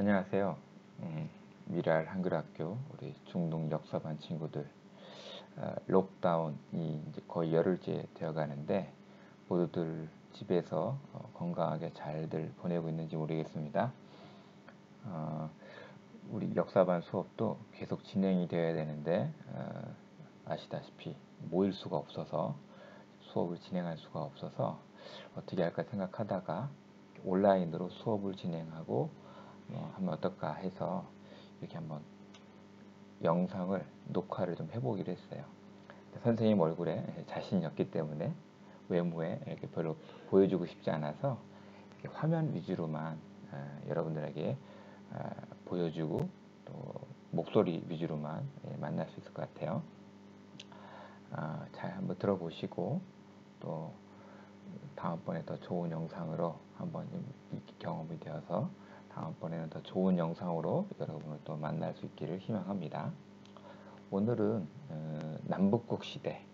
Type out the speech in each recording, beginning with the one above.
안녕하세요. 미랄 한글학교 우리 중등 역사반 친구들. 록다운이 이제 거의 열흘째 되어 가는데 모두들 집에서 건강하게 잘들 보내고 있는지 모르겠습니다. 우리 역사반 수업도 계속 진행이 되어야 되는데 아시다시피 모일 수가 없어서 수업을 진행할 수가 없어서 어떻게 할까 생각하다가 온라인으로 수업을 진행하고 하면 어떨까 해서 이렇게 한번 영상을 녹화를 좀 해보기로 했어요. 선생님 얼굴에 자신이 없기 때문에 외모에 이렇게 별로 보여주고 싶지 않아서 이렇게 화면 위주로만 여러분들에게 보여주고 또 목소리 위주로만 만날 수 있을 것 같아요. 잘 한번 들어보시고 또 다음번에 더 좋은 영상으로 한번 이 경험이 되어서 다음번에는 더 좋은 영상으로 여러분을 또 만날 수 있기를 희망합니다. 오늘은 남북국 시대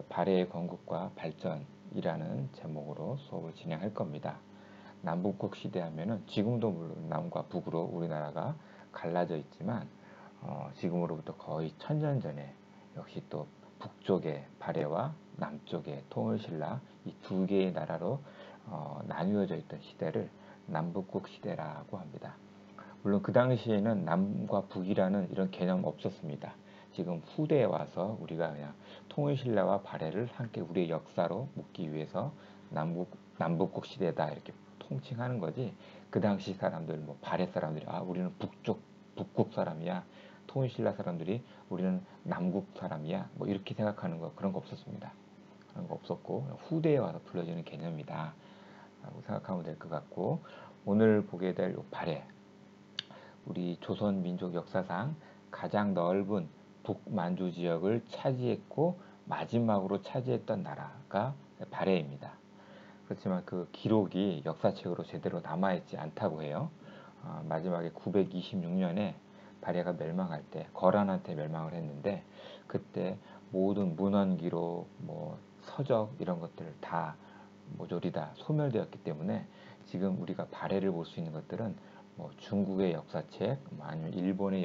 발해의 건국과 발전이라는 제목으로 수업을 진행할 겁니다. 남북국 시대 하면은 지금도 물론 남과 북으로 우리나라가 갈라져 있지만 지금으로부터 거의 1000년 전에 역시 또 북쪽의 발해와 남쪽의 통일신라 이 두 개의 나라로 나뉘어져 있던 시대를 남북국 시대라고 합니다. 물론 그 당시에는 남과 북이라는 이런 개념 없었습니다. 지금 후대에 와서 우리가 그냥 통일신라와 발해를 함께 우리의 역사로 묻기 위해서 남북국 시대다 이렇게 통칭하는 거지. 그 당시 사람들 뭐 발해 사람들이 우리는 북국 사람이야. 통일신라 사람들이 우리는 남국 사람이야. 뭐 이렇게 생각하는 거 그런 거 없었습니다. 그런 거 없었고 후대에 와서 불려지는 개념이다 라고 생각하면 될 것 같고, 오늘 보게 될 발해, 우리 조선 민족 역사상 가장 넓은 북만주 지역을 차지했고 마지막으로 차지했던 나라가 발해입니다. 그렇지만 그 기록이 역사책으로 제대로 남아있지 않다고 해요. 마지막에 926년에 발해가 멸망할 때 거란한테 멸망을 했는데 그때 모든 문헌 기록, 뭐 서적 이런 것들 다 모조리 다 소멸되었기 때문에 지금 우리가 발해를 볼 수 있는 것들은 뭐 중국의 역사책, 아니면 일본의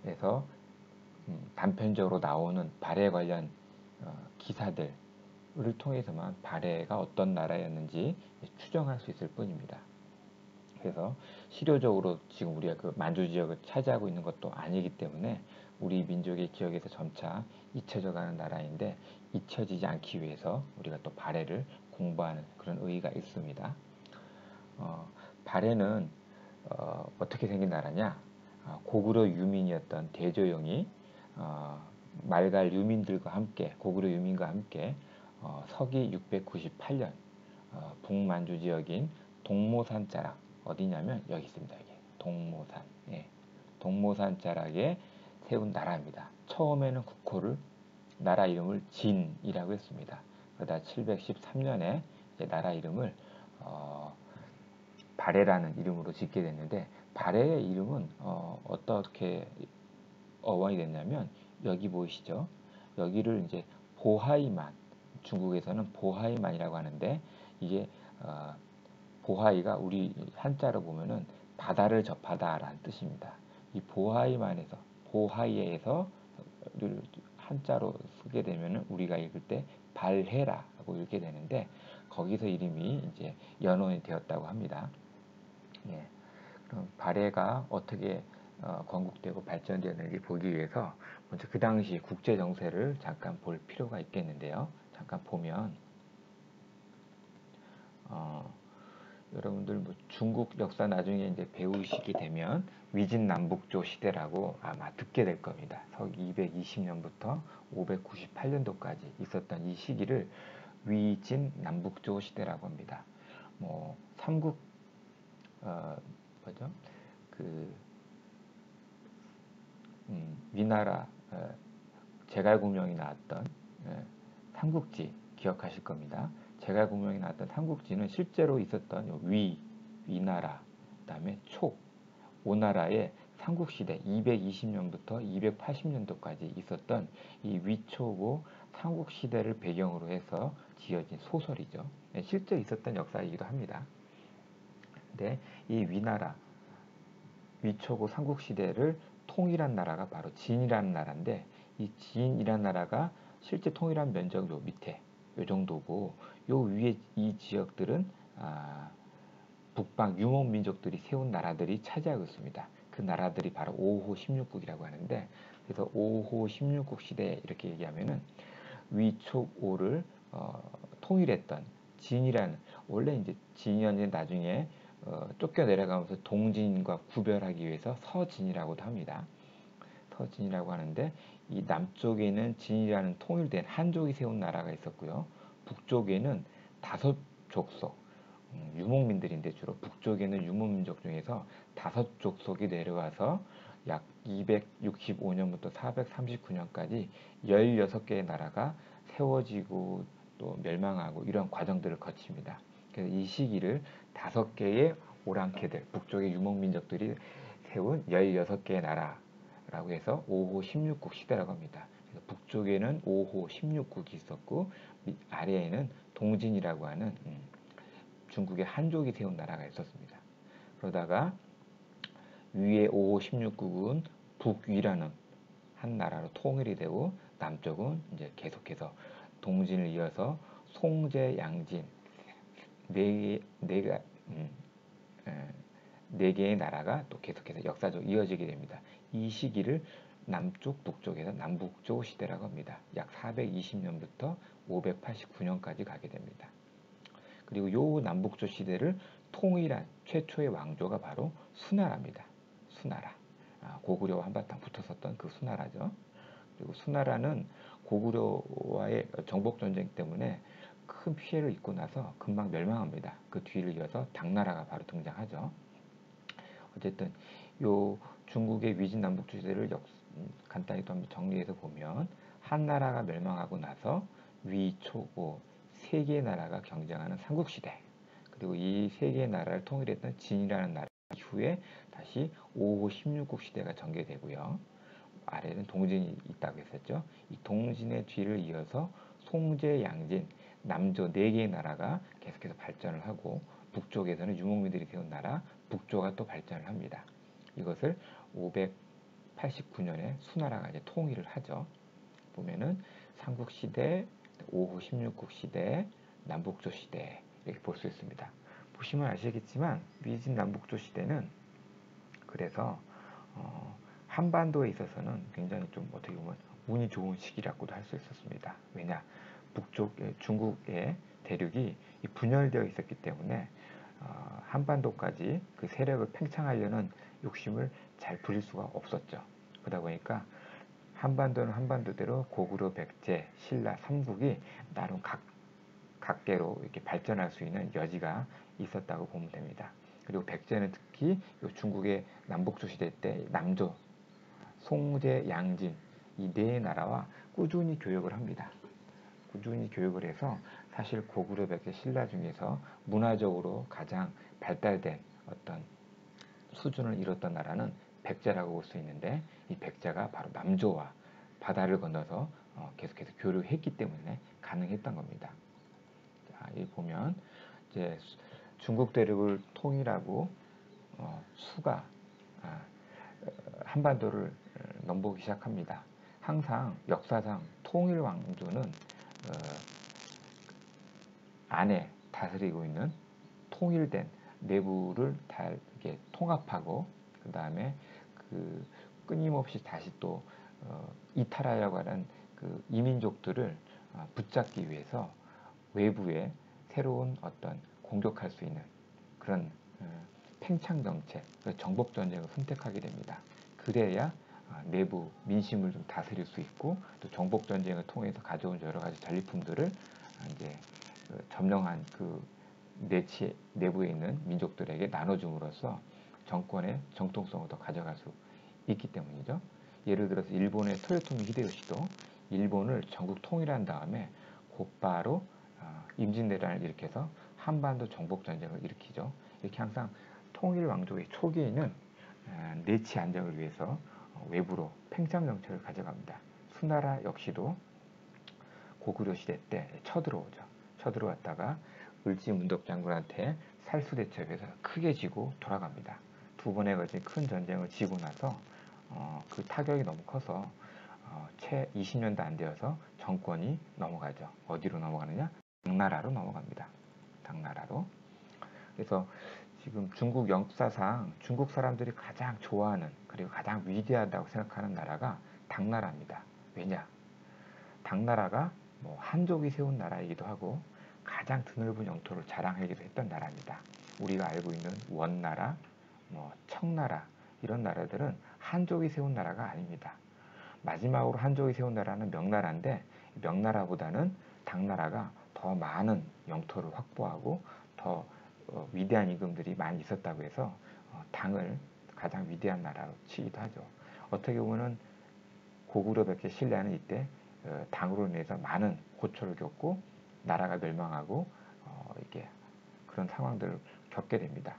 역사책에서 단편적으로 나오는 발해 관련 기사들을 통해서만 발해가 어떤 나라였는지 추정할 수 있을 뿐입니다. 그래서 실효적으로 지금 우리가 그 만주 지역을 차지하고 있는 것도 아니기 때문에 우리 민족의 기억에서 점차 잊혀져 가는 나라인데, 잊혀지지 않기 위해서 우리가 또 발해를 공부하는 그런 의의가 있습니다. 발해는 어떻게 생긴 나라냐? 고구려 유민이었던 대조영이 말갈 유민들과 함께, 고구려 유민과 함께 서기 698년 북만주 지역인 동모산 자락, 어디냐면 여기 있습니다. 여기 동모산. 동모산 자락에 세운 나라입니다. 처음에는 국호를, 나라 이름을 진이라고 했습니다. 그러다 713년에 나라 이름을 발해라는 이름으로 짓게 됐는데, 발해의 이름은 어떻게 어원이 됐냐면 여기 보이시죠? 여기를 이제 보하이만, 중국에서는 보하이만이라고 하는데 이게 보하이가 우리 한자로 보면은 바다를 접하다라는 뜻입니다. 이 보하이만에서, 보하이에서 한자로 쓰게 되면은 우리가 읽을 때 발해라고 읽게 되는데 거기서 이름이 이제 연원이 되었다고 합니다. 예. 그럼 발해가 어떻게 건국되고 발전되었는지 보기 위해서 먼저 그 당시 국제 정세를 잠깐 볼 필요가 있겠는데요. 잠깐 보면 여러분들 뭐 중국 역사 나중에 이제 배우시게 되면 위진남북조 시대라고 아마 듣게 될 겁니다. 서기 220년부터 598년도까지 있었던 이 시기를 위진남북조 시대라고 합니다. 뭐 삼국 뭐죠? 그 위나라 제갈공명이 나왔던 삼국지 기억하실 겁니다. 제갈공명이 나왔던 삼국지는 실제로 있었던 위나라, 그다음에 오나라의 삼국시대 220년부터 280년도까지 있었던 이 위초고 삼국시대를 배경으로 해서 지어진 소설이죠. 실제 있었던 역사이기도 합니다. 근데 이 위나라, 위초고 삼국시대를 통일한 나라가 바로 진이라는 나라인데, 이 진이라는 나라가 실제 통일한 면적 요 밑에 요 정도고, 요 위에 이 지역들은 북방 유목민족들이 세운 나라들이 차지하고 있습니다. 그 나라들이 바로 5호 16국이라고 하는데, 그래서 5호 16국 시대 이렇게 얘기하면은 위촉오를 통일했던 진이라는, 원래 이제 진이었는데 나중에 쫓겨 내려가면서 동진과 구별하기 위해서 서진이라고도 합니다. 서진이라고 하는데, 이 남쪽에는 진이라는 통일된 한족이 세운 나라가 있었고요. 북쪽에는 다섯 족속, 유목민들인데 주로 북쪽에는 유목민족 중에서 다섯 족속이 내려와서 약 265년부터 439년까지 16개의 나라가 세워지고 또 멸망하고 이런 과정들을 거칩니다. 그래서 이 시기를 다섯 개의 오랑캐들, 북쪽의 유목민족들이 세운 16개의 나라라고 해서 5호 16국 시대라고 합니다. 그래서 북쪽에는 5호 16국이 있었고, 아래에는 동진이라고 하는 중국의 한족이 세운 나라가 있었습니다. 그러다가 위에 5호 16국은 북위라는 한 나라로 통일이 되고, 남쪽은 이제 계속해서 동진을 이어서 송제, 양진 네 개의 나라가 또 계속해서 역사적으로 이어지게 됩니다. 이 시기를 남쪽, 북쪽에서 남북조 시대라고 합니다. 약 420년부터 589년까지 가게 됩니다. 그리고 요 남북조 시대를 통일한 최초의 왕조가 바로 수나라입니다. 수나라. 고구려와 한바탕 붙었었던 그 수나라죠. 그리고 수나라는 고구려와의 정복 전쟁 때문에 큰 피해를 입고 나서 금방 멸망합니다. 그 뒤를 이어서 당나라가 바로 등장하죠. 어쨌든 요 중국의 위진 남북조 시대를 간단히 또 한번 정리해서 보면, 한나라가 멸망하고 나서 위, 초, 오 세 개의 나라가 경쟁하는 삼국시대, 그리고 이 세 개의 나라를 통일했던 진이라는 나라 이후에 다시 5호 16국 시대가 전개되고요. 아래는 동진이 있다고 했었죠. 이 동진의 뒤를 이어서 송제, 양진, 남조 네 개의 나라가 계속해서 발전을 하고, 북쪽에서는 유목민들이 세운 나라 북조가 또 발전을 합니다. 이것을 589년에 수나라가 이제 통일을 하죠. 보면은 삼국시대, 5호 16국 시대, 남북조 시대 이렇게 볼 수 있습니다. 보시면 아시겠지만 위진 남북조 시대는 그래서 한반도에 있어서는 굉장히 좀 어떻게 보면 운이 좋은 시기라고도 할 수 있었습니다. 왜냐, 북쪽 중국의 대륙이 분열되어 있었기 때문에 한반도까지 그 세력을 팽창하려는 욕심을 잘 부릴 수가 없었죠. 그러다 보니까 한반도는 한반도대로 고구려, 백제, 신라, 삼국이 나름 각계로 이렇게 발전할 수 있는 여지가 있었다고 보면 됩니다. 그리고 백제는 특히 중국의 남북조 시대 때 남조, 송제, 양진 이 네 나라와 꾸준히 교역을 합니다. 꾸준히 교역을 해서 사실 고구려, 백제, 신라 중에서 문화적으로 가장 발달된 어떤 수준을 이뤘던 나라는 백제라고 볼 수 있는데, 이 백제가 바로 남조와 바다를 건너서 계속해서 교류했기 때문에 가능했던 겁니다. 자, 여기 보면 이제 중국 대륙을 통일하고 수가 한반도를 넘보기 시작합니다. 항상 역사상 통일 왕조는 안에 다스리고 있는 통일된 내부를 다 이렇게 통합하고, 그 다음에 그 끊임없이 다시 또 이탈하려고 하는 그 이민족들을 붙잡기 위해서 외부에 새로운 어떤 공격할 수 있는 그런 팽창 정책, 정복 전쟁을 선택하게 됩니다. 그래야 내부 민심을 좀 다스릴 수 있고, 또 정복 전쟁을 통해서 가져온 여러 가지 전리품들을 이제 점령한 그 내부에 있는 민족들에게 나눠줌으로써 정권의 정통성을 더 가져갈 수 있기 때문이죠. 예를 들어서 일본의 토요토미 히데요시도 일본을 전국 통일한 다음에 곧바로 임진왜란을 일으켜서 한반도 정복 전쟁을 일으키죠. 이렇게 항상 통일 왕조의 초기에는 내치 안정을 위해서 외부로 팽창 정책을 가져갑니다. 수나라 역시도 고구려 시대 때 쳐들어오죠. 쳐들어왔다가 을지 문덕 장군한테 살수대첩에서 크게 지고 돌아갑니다. 두 번에 걸친 큰 전쟁을 지고 나서 그 타격이 너무 커서 채 20년도 안 되어서 정권이 넘어가죠. 어디로 넘어가느냐? 당나라로 넘어갑니다. 당나라로. 그래서 지금 중국 역사상 중국 사람들이 가장 좋아하는 그리고 가장 위대하다고 생각하는 나라가 당나라입니다. 왜냐? 당나라가 뭐 한족이 세운 나라이기도 하고 가장 드넓은 영토를 자랑하기도 했던 나라입니다. 우리가 알고 있는 원나라, 뭐 청나라 이런 나라들은 한족이 세운 나라가 아닙니다. 마지막으로 한족이 세운 나라는 명나라인데 명나라보다는 당나라가 더 많은 영토를 확보하고 더 위대한 임금들이 많이 있었다고 해서 당을 가장 위대한 나라로 치기도 하죠. 어떻게 보면 고구려 백제 신라는 이때 당으로 인해서 많은 고초를 겪고 나라가 멸망하고 이렇게 그런 상황들을 겪게 됩니다.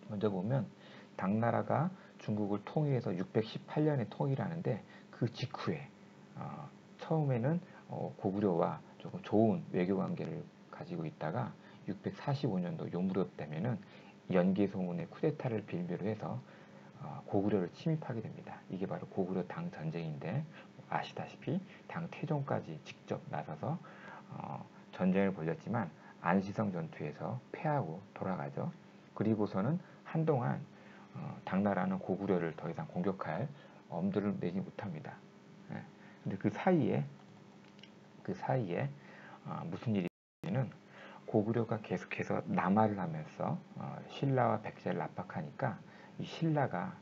먼저 보면 당나라가 중국을 통일해서 618년에 통일하는데 그 직후에 처음에는 고구려와 조금 좋은 외교 관계를 가지고 있다가 645년도 요 무렵 되면은 연개소문의 쿠데타를 빌미로 해서 고구려를 침입하게 됩니다. 이게 바로 고구려 당 전쟁인데 아시다시피 당 태종까지 직접 나서서 전쟁을 벌였지만 안시성 전투에서 패하고 돌아가죠. 그리고서는 한동안 당나라는 고구려를 더 이상 공격할 엄두를 내지 못합니다. 근데 그 사이에 무슨 일이 있냐면 고구려가 계속해서 남하를 하면서 신라와 백제를 압박하니까 이 신라가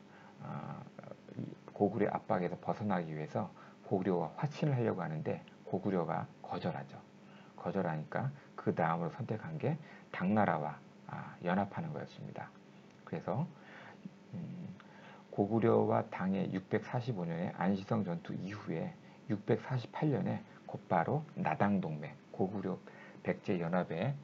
고구려의 압박에서 벗어나기 위해서 고구려와 화친을 하려고 하는데 고구려가 거절하죠. 거절하니까 그 다음으로 선택한 게 당나라와 연합하는 거였습니다. 그래서 고구려와 당의 645년의 안시성 전투 이후에 648년에 곧바로 나당동맹, 고구려 백제 연합에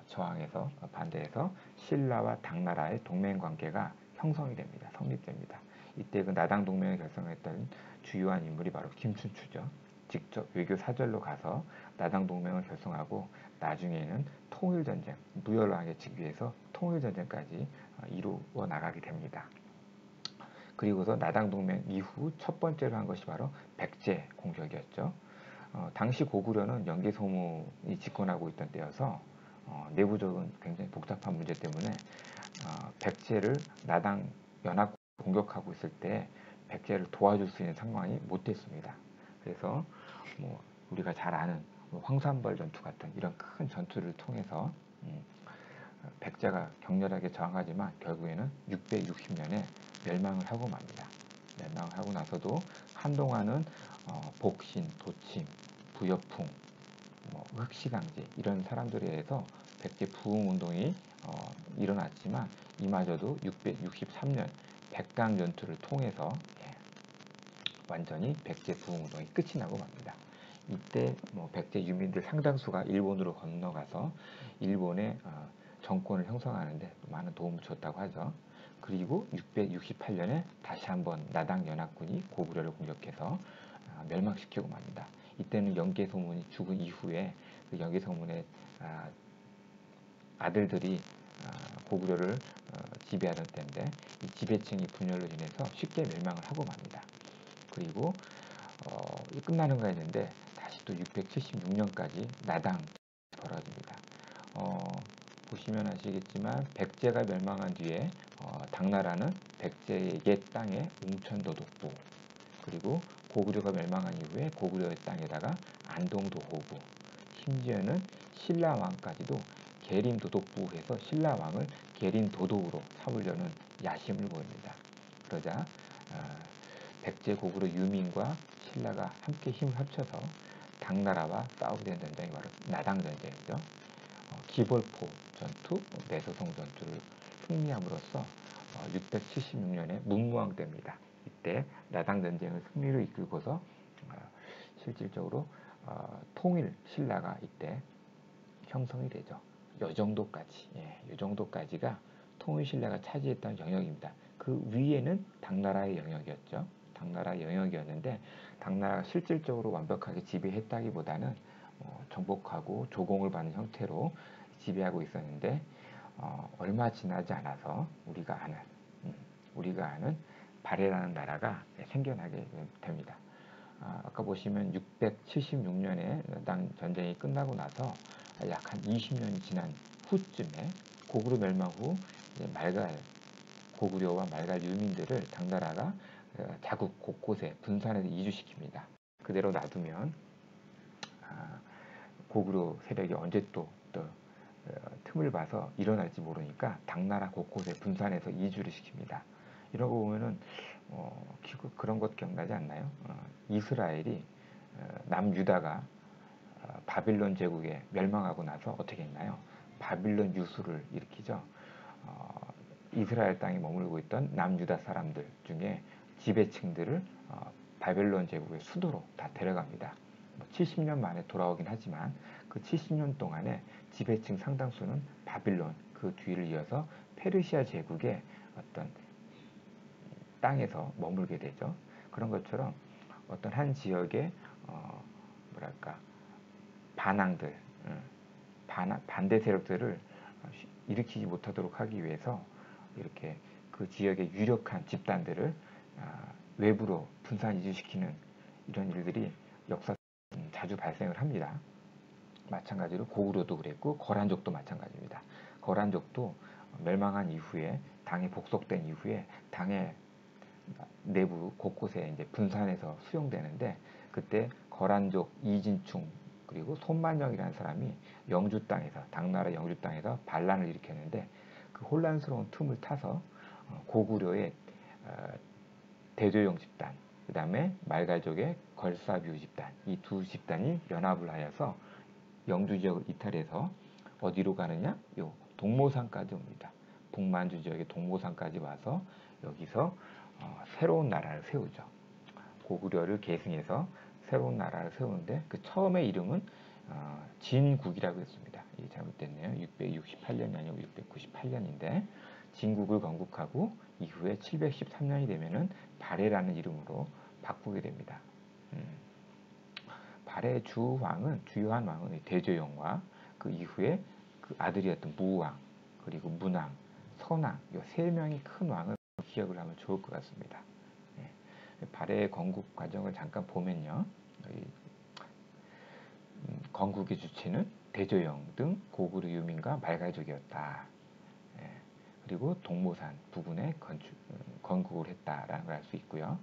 저항해서 반대해서 신라와 당나라의 동맹 관계가 형성이 됩니다. 성립됩니다. 이때 그 나당 동맹을 결성했던 주요한 인물이 바로 김춘추죠. 직접 외교 사절로 가서 나당 동맹을 결성하고 나중에는 통일 전쟁, 무열왕에 즉위해서 통일 전쟁까지 이루어 나가게 됩니다. 그리고서 나당 동맹 이후 첫 번째로 한 것이 바로 백제 공격이었죠. 당시 고구려는 연개소문이 집권하고 있던 때여서 내부적인 굉장히 복잡한 문제 때문에 백제를 나당 연합 공격하고 있을 때 백제를 도와줄 수 있는 상황이 못 됐습니다. 그래서 뭐 우리가 잘 아는 황산벌 전투 같은 이런 큰 전투를 통해서 백제가 격렬하게 저항하지만 결국에는 660년에 멸망을 하고 맙니다. 멸망을 하고 나서도 한동안은 복신, 도침, 부여풍, 흑시강제 이런 사람들에 의해서 백제 부흥운동이 일어났지만 이마저도 663년 백강 전투를 통해서 완전히 백제 부흥운동이 끝이 나고 맙니다. 이때 백제 유민들 상당수가 일본으로 건너가서 일본의 정권을 형성하는데 많은 도움을 줬다고 하죠. 그리고 668년에 다시 한번 나당 연합군이 고구려를 공격해서 멸망시키고 맙니다. 이때는 연개소문이 죽은 이후에 그 연개소문의 아들들이 고구려를 지배하던 때인데 이 지배층이 분열로 인해서 쉽게 멸망을 하고 맙니다. 그리고 끝나는 거 했는데 다시 또 676년까지 나당 벌어집니다. 보시면 아시겠지만 백제가 멸망한 뒤에 당나라는 백제의 옛 땅에 웅천도독부 그리고 고구려가 멸망한 이후에 고구려의 땅에다가 안동도호부 심지어는 신라왕까지도 계림도독부에서 신라왕을 계림도독으로 삼으려는 야심을 보입니다. 그러자 백제 고구려 유민과 신라가 함께 힘을 합쳐서 당나라와 싸우게 된 전쟁이 바로 나당전쟁이죠. 기벌포 전투, 내소성 전투를 승리함으로써 676년에 문무왕 때입니다. 이때 나당전쟁을 승리로 이끌고서 실질적으로 통일 신라가 이때 형성이 되죠. 요 정도까지가 통일 신라가 차지했던 영역입니다. 그 위에는 당나라의 영역이었죠. 당나라의 영역이었는데 당나라가 실질적으로 완벽하게 지배했다기보다는 정복하고 조공을 받는 형태로 지배하고 있었는데 얼마 지나지 않아서 우리가 아는 발해라는 나라가 생겨나게 됩니다. 아까 보시면 676년에 당 전쟁이 끝나고 나서 약 한 20년이 지난 후쯤에 고구려 멸망 후 고구려와 말갈 유민들을 당나라가 자국 곳곳에 분산해서 이주시킵니다. 그대로 놔두면 고구려 세력이 언제 또 틈을 봐서 일어날지 모르니까 당나라 곳곳에 분산해서 이주를 시킵니다. 이러고 보면은 그런 것 기억나지 않나요? 이스라엘이 남유다가 바빌론 제국에 멸망하고 나서 어떻게 했나요? 바빌론 유수를 일으키죠. 이스라엘 땅에 머물고 있던 남유다 사람들 중에 지배층들을 바벨론 제국의 수도로 다 데려갑니다. 70년 만에 돌아오긴 하지만 그 70년 동안에 지배층 상당수는 바빌론, 그 뒤를 이어서 페르시아 제국의 어떤 땅에서 머물게 되죠. 그런 것처럼 어떤 한 지역의 반항들, 반대 세력들을 일으키지 못하도록 하기 위해서 이렇게 그 지역의 유력한 집단들을 외부로 분산 이주시키는 이런 일들이 역사 자주 발생을 합니다. 마찬가지로 고구려도 그랬고 거란족도 마찬가지입니다. 거란족도 멸망한 이후에 당에 복속된 이후에 당의 내부 곳곳에 이제 분산해서 수용되는데 그때 거란족 이진충 그리고 손만영이라는 사람이 영주 땅에서 당나라 영주 땅에서 반란을 일으켰는데 그 혼란스러운 틈을 타서 고구려의 대조영 집단 그 다음에 말갈족의 걸사뷰 집단 이 두 집단이 연합을 하여서 영주 지역을 이탈해서 어디로 가느냐? 요 동모산까지 옵니다. 북만주 지역의 동모산까지 와서 여기서 새로운 나라를 세우죠. 고구려를 계승해서 새로운 나라를 세우는데 그 처음의 이름은 진국이라고 했습니다. 이게 잘못됐네요. 668년이 아니고 698년인데 진국을 건국하고 이후에 713년이 되면은 발해라는 이름으로 바꾸게 됩니다. 발해 주요한 왕은 대조영과 그 이후에 그 아들이었던 무왕 그리고 문왕, 선왕 이 세 명이 큰 왕을 기억을 하면 좋을 것 같습니다. 발해의 건국 과정을 잠깐 보면요. 건국의 주체는 대조영 등 고구려 유민과 말갈족이었다. 그리고 동모산 부근에 건국을 했다라는 걸 알 수 있고요.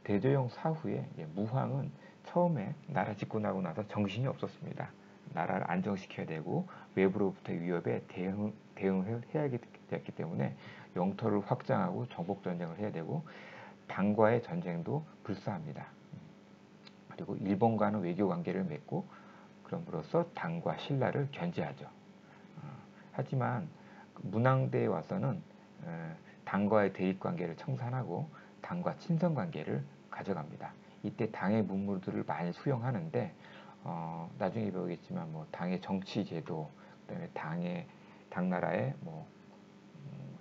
대조영 사후에 무황은 처음에 나라 짓고 나고 나서 정신이 없었습니다. 나라를 안정시켜야 되고 외부로부터의 위협에 대응을 해야 됐기 때문에 영토를 확장하고 정복 전쟁을 해야 되고 당과의 전쟁도 불사합니다. 그리고 일본과는 외교 관계를 맺고 그럼으로써 당과 신라를 견제하죠. 하지만 문왕대에 와서는 당과의 대립 관계를 청산하고 당과 친선 관계를 가져갑니다. 이때 당의 문물들을 많이 수용하는데 나중에 배우겠지만 뭐 당의 정치 제도, 그다음에 당나라의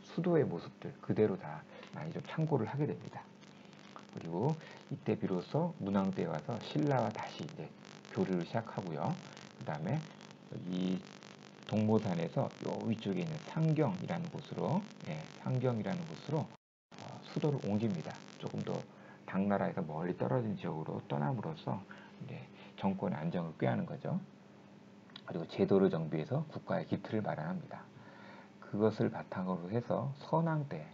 수도의 모습들 그대로 다 많이 좀 참고를 하게 됩니다. 그리고 이때 비로소 문왕대에 와서 신라와 다시 이제 교류를 시작하고요. 그 다음에 이 동모산에서 요 위쪽에 있는 상경이라는 곳으로 수도를 옮깁니다. 조금 더 당나라에서 멀리 떨어진 지역으로 떠남으로써 이제 정권의 안정을 꾀하는 거죠. 그리고 제도를 정비해서 국가의 기틀을 마련합니다. 그것을 바탕으로 해서 선왕 때,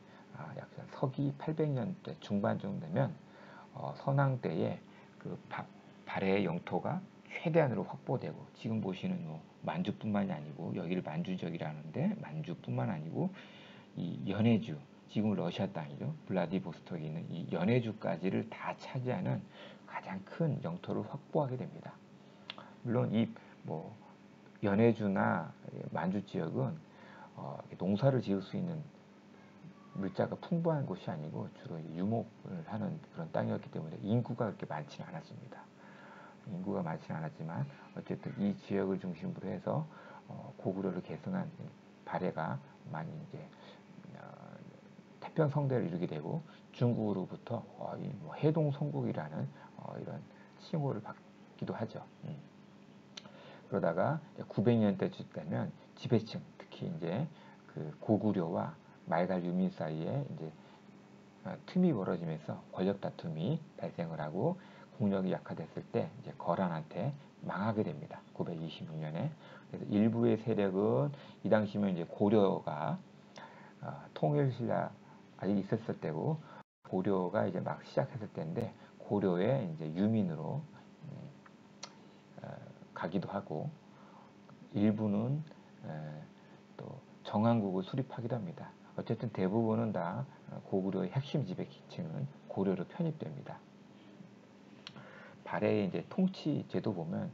약 서기 800년대 중반쯤 되면 선왕 때에 그 발해의 영토가 최대한으로 확보되고 지금 보시는 만주뿐만이 아니고 여기를 만주적이라는데 만주뿐만 아니고 이 연해주 지금 러시아 땅이죠. 블라디보스톡에 있는 이 연해주까지를 다 차지하는 가장 큰 영토를 확보하게 됩니다. 물론 이 연해주나 만주 지역은 농사를 지을 수 있는 물자가 풍부한 곳이 아니고 주로 유목을 하는 그런 땅이었기 때문에 인구가 그렇게 많지는 않았습니다. 인구가 많지는 않았지만 어쨌든 이 지역을 중심으로 해서 고구려를 계승한 발해가 많이 이제 태평성대를 이루게 되고 중국으로부터 해동성국이라는 이런 칭호를 받기도 하죠. 그러다가 900년대쯤 되면 지배층, 특히 이제 그 그 고구려와 말갈 유민 사이에 이제 틈이 벌어지면서 권력 다툼이 발생을 하고 국력이 약화됐을 때 이제 거란한테 망하게 됩니다. 926년에. 그래서 일부의 세력은 이 당시면 이제 고려가 통일신라 아직 있었을 때고 고려가 이제 막 시작했을 때인데 고려의 이제 유민으로 가기도 하고 일부는 또 정한국을 수립하기도 합니다. 어쨌든 대부분은 다 고구려의 핵심 지배층은 고려로 편입됩니다. 발해의 이제 통치 제도 보면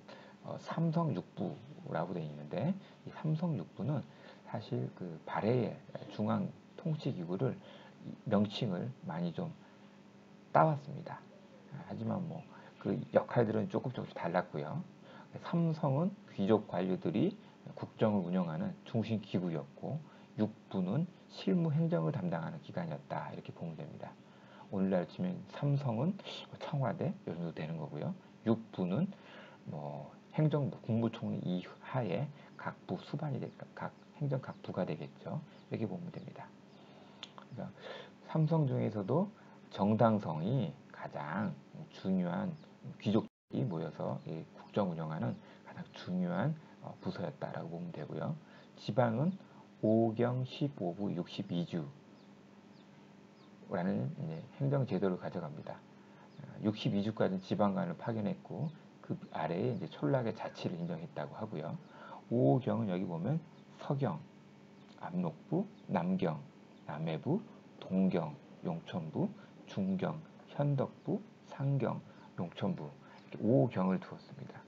삼성육부라고 되어 있는데 이 삼성육부는 사실 그 발해의 중앙 통치 기구를 명칭을 많이 좀 따왔습니다. 하지만 뭐 그 역할들은 조금씩 달랐고요. 삼성은 귀족 관료들이 국정을 운영하는 중심 기구였고 육부는 실무 행정을 담당하는 기관이었다 이렇게 보면 됩니다. 오늘날 치면 삼성은 청와대 이 정도 되는 거고요. 육부는 뭐 행정부 국무총리 이하에 각 부 수반이 각 행정 각 부가 되겠죠. 이렇게 보면 됩니다. 그러니까 삼성 중에서도 정당성이 가장 중요한 귀족이 모여서 국정 운영하는 가장 중요한 부서였다라고 보면 되고요. 지방은 5경 15부 62주라는 행정 제도를 가져갑니다. 62주까지는 지방관을 파견했고 그 아래에 이제 촌락의 자치를 인정했다고 하고요. 5경은 여기 보면 서경, 압록부, 남경, 남해부, 동경, 용천부, 중경, 현덕부, 상경, 용천부 이렇게 5경을 두었습니다.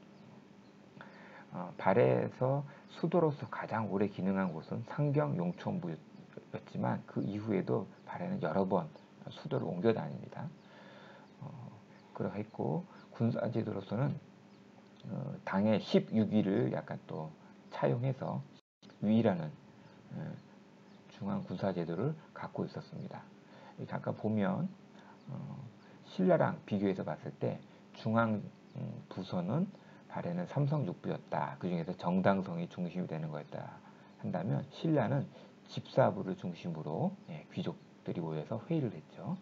발해에서 수도로서 가장 오래 기능한 곳은 상경, 용천부였지만 그 이후에도 발해는 여러 번 수도를 옮겨 다닙니다. 그러했고 군사제도로서는 당의 16위를 약간 또 차용해서 위라는 중앙 군사제도를 갖고 있었습니다. 잠깐 보면 신라랑 비교해서 봤을 때 중앙 부서는 발해는 삼성육부였다. 그 중에서 정당성이 중심이 되는 거였다 한다면 신라는 집사부를 중심으로 귀족들이 모여서 회의를 했죠.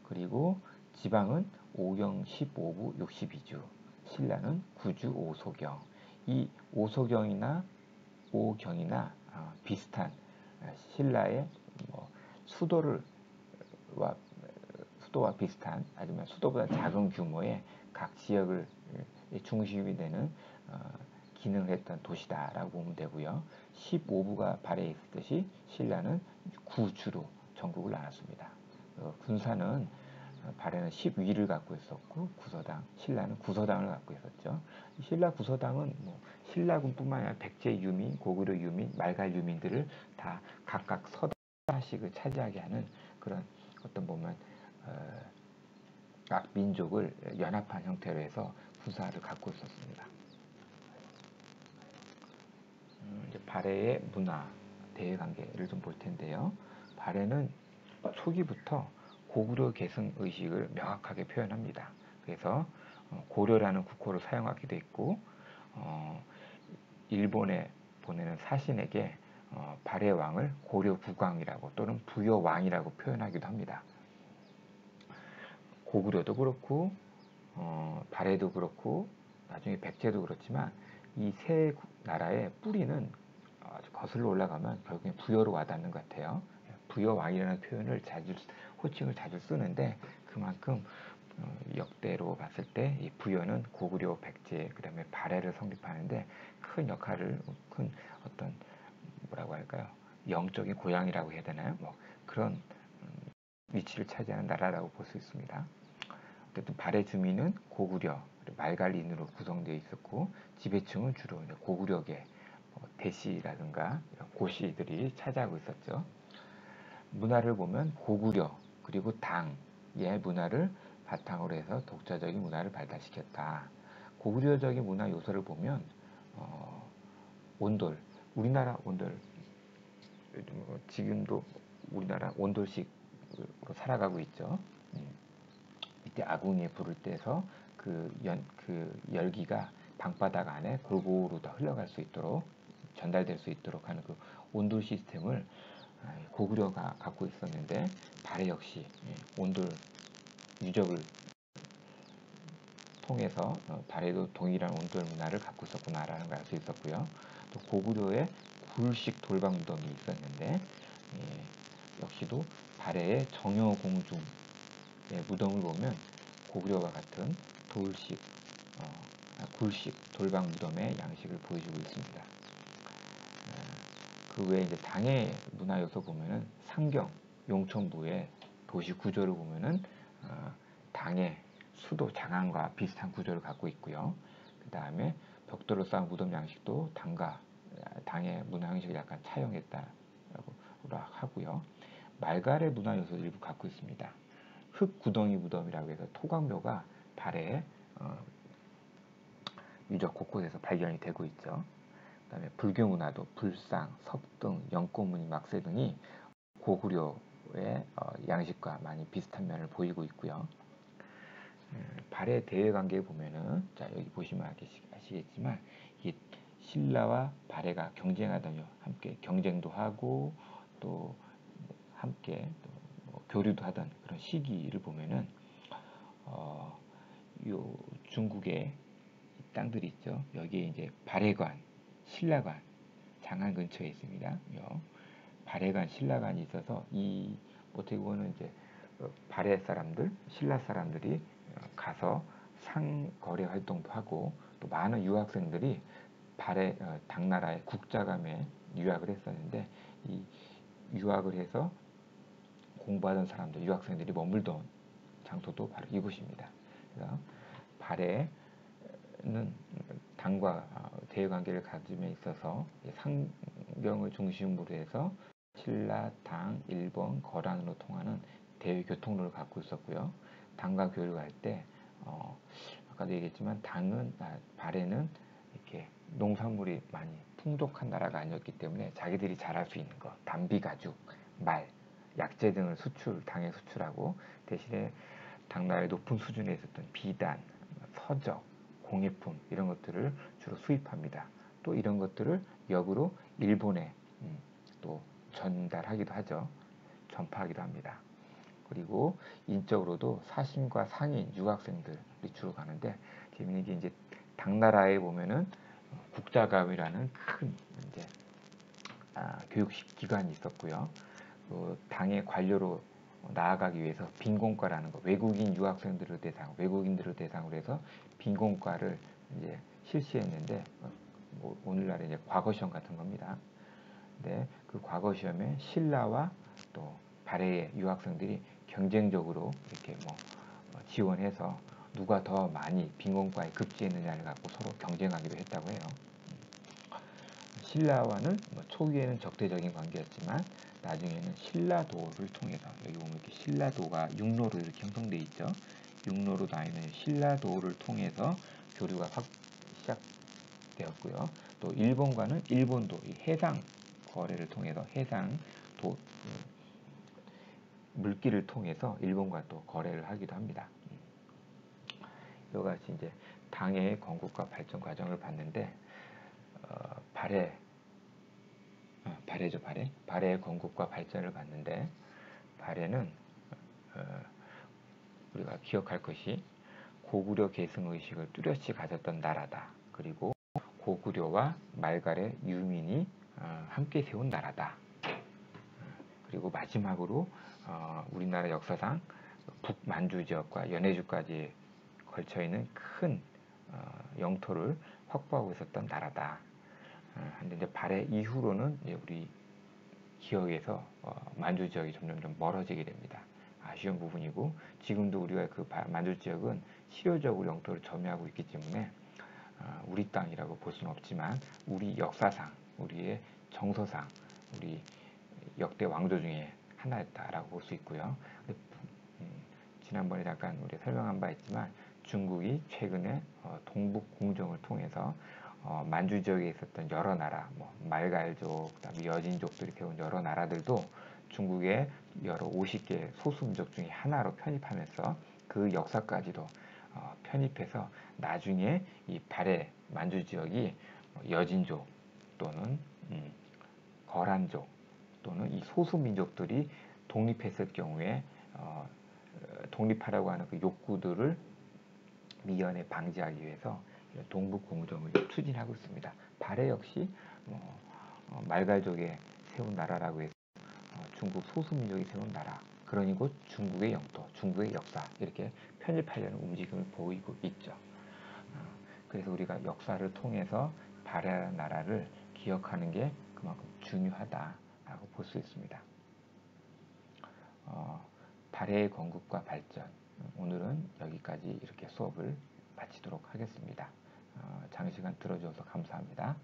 그리고 지방은 5경 15부 62주, 신라는 9주 5소경. 이 5소경이나 5경이나 비슷한 신라의 수도와 비슷한 아니면 수도보다 작은 규모의 각 지역을 중심이 되는 기능을 했던 도시다라고 보면 되고요. 15부가 발해에 있었듯이 신라는 9주로 전국을 나눴습니다. 군사는 발해는 10위를 갖고 있었고 구서당, 신라는 구서당을 갖고 있었죠. 신라 구서당은 신라군뿐만 아니라 백제 유민, 고구려 유민, 말갈 유민들을 다 각각 서당씩을 차지하게 하는 그런 어떤 보면 각 민족을 연합한 형태로 해서 군사를 갖고 있었습니다. 이제 발해의 문화, 대외관계를 좀 볼 텐데요. 발해는 초기부터 고구려 계승 의식을 명확하게 표현합니다. 그래서 고려라는 국호를 사용하기도 했고 일본에 보내는 사신에게 발해 왕을 고려 국왕이라고 또는 부여 왕이라고 표현하기도 합니다. 고구려도 그렇고 발해도 그렇고 나중에 백제도 그렇지만 이 세 나라의 뿌리는 아주 거슬러 올라가면 결국엔 부여로 와닿는 것 같아요. 부여 왕이라는 표현을 호칭을 자주 쓰는데 그만큼 역대로 봤을 때 이 부여는 고구려, 백제, 그다음에 발해를 성립하는데 큰 역할을 큰 어떤 뭐라고 할까요? 영적인 고향이라고 해야 되나요? 그런 위치를 차지하는 나라라고 볼 수 있습니다. 어쨌든 발해 주민은 고구려, 말갈인으로 구성되어 있었고 지배층은 주로 고구려계 대시라든가 이런 고시들이 차지하고 있었죠. 문화를 보면 고구려 그리고 당의 문화를 바탕으로 해서 독자적인 문화를 발달시켰다. 고구려적인 문화 요소를 보면 온돌, 우리나라 온돌 지금도 우리나라 온돌식으로 살아가고 있죠. 이때 아궁이에 불을 떼서 그 열기가 방바닥 안에 골고루 다 흘러갈 수 있도록 전달될 수 있도록 하는 그 온돌 시스템을 고구려가 갖고 있었는데 발해 역시 온돌 유적을 통해서 발해도 동일한 온돌 문화를 갖고 있었구나라는 걸 알 수 있었고요. 또 고구려의 굴식 돌방 무덤이 있었는데 역시도 발해의 정여공중의 무덤을 보면 고구려와 같은 돌식, 굴식 돌방 무덤의 양식을 보여주고 있습니다. 그 외에 이제 당의 문화 요소 보면은 상경, 용천부의 도시 구조를 보면은 당의 수도 장안과 비슷한 구조를 갖고 있고요. 그 다음에 벽돌로 쌓은 무덤 양식도 당의 문화 형식을 약간 차용했다라고 하고요. 말갈의 문화 요소를 일부 갖고 있습니다. 흙구덩이 무덤이라고 해서 토광묘가 발해 유적 곳곳에서 발견이 되고 있죠. 그 다음에 불교 문화도 불상, 섭등, 연꽃무늬, 막새 등이 고구려의 양식과 많이 비슷한 면을 보이고 있고요. 발해 대외 관계에 보면은 자 여기 보시면 아시겠지만 이 신라와 발해가 경쟁하다요. 함께 경쟁도 하고 또 함께 또 교류도 하던 그런 시기를 보면은 요 중국의 땅들이 있죠. 여기에 이제 발해관, 신라관, 장안 근처에 있습니다. 발해관, 신라관이 있어서 이 어떻게 보면 이제 발해 사람들, 신라 사람들이 가서 상거래 활동도 하고 또 많은 유학생들이 발해 당나라의 국자감에 유학을 했었는데 이 유학을 해서 공부하던 사람들, 유학생들이 머물던 장소도 바로 이곳입니다. 그래서 발해는 당과 대외 관계를 가짐에 있어서 상경을 중심으로 해서 신라, 당, 일본, 거란으로 통하는 대외 교통로를 갖고 있었고요. 당과 교류할 때 아까도 얘기했지만 발해는 이렇게 농산물이 많이 풍족한 나라가 아니었기 때문에 자기들이 자랄 수 있는 것, 담비가죽, 말, 약재 등을 당에 수출하고 대신에 당나라의 높은 수준에 있었던 비단, 서적, 공예품 이런 것들을 주로 수입합니다. 또 이런 것들을 역으로 일본에 또 전달하기도 하죠. 전파하기도 합니다. 그리고 인적으로도 사신과 상인, 유학생들이 주로 가는데 재미있는 게 이제 당나라에 보면은 국자감이라는 큰 이제 교육식 기관이 있었고요. 당의 관료로 나아가기 위해서 빈공과라는 거, 외국인들을 대상으로 해서 빈공과를 이제 실시했는데 오늘날의 이제 과거 시험 같은 겁니다. 근데 그 과거 시험에 신라와 또 발해의 유학생들이 경쟁적으로 이렇게 지원해서 누가 더 많이 빈공과에 급제했느냐를 갖고 서로 경쟁하기도 했다고 해요. 신라와는 초기에는 적대적인 관계였지만 나중에는 신라도를 통해서 여기 보면 이렇게 신라도가 육로로 이렇게 형성되어 있죠. 육로로 다니는 신라도를 통해서 교류가 시작되었고요. 또 일본과는 일본도 해상 거래를 통해서 물길을 통해서 일본과 또 거래를 하기도 합니다. 이와 같이 이제 당의 건국과 발전 과정을 봤는데 발해의 건국과 발전을 봤는데 발해는 우리가 기억할 것이 고구려 계승 의식을 뚜렷이 가졌던 나라다. 그리고 고구려와 말갈의 유민이 함께 세운 나라다. 그리고 마지막으로 우리나라 역사상 북만주 지역과 연해주까지 걸쳐 있는 큰 영토를 확보하고 있었던 나라다. 근데 이제 발해 이후로는 이제 우리 기억에서 만주 지역이 점점 멀어지게 됩니다. 아쉬운 부분이고 지금도 우리가 그 만주 지역은 실효적으로 영토를 점유하고 있기 때문에 우리 땅이라고 볼 수는 없지만 우리 역사상, 우리의 정서상, 우리 역대 왕조 중에 하나였다라고 볼 수 있고요. 지난번에 잠깐 우리 설명한 바 있지만 중국이 최근에 동북 공정을 통해서 만주 지역에 있었던 여러 나라, 말갈족, 그다음에 여진족들이 세운 여러 나라들도 중국의 여러 50개 소수민족 중에 하나로 편입하면서 그 역사까지도 편입해서 나중에 이 발해 만주 지역이 여진족, 또는 거란족 또는 이 소수민족들이 독립했을 경우에 독립하라고 하는 그 욕구들을 미연에 방지하기 위해서 동북공정을 추진하고 있습니다. 발해 역시 말갈족에 세운 나라라고 해서 중국 소수민족이 세운 나라, 그러니 곧 중국의 영토, 중국의 역사 이렇게 편입하려는 움직임을 보이고 있죠. 그래서 우리가 역사를 통해서 발해하는 나라를 기억하는 게 그만큼 중요하다라고 볼 수 있습니다. 발해의 건국과 발전, 오늘은 여기까지 이렇게 수업을 마치도록 하겠습니다. 장시간 들어주셔서 감사합니다.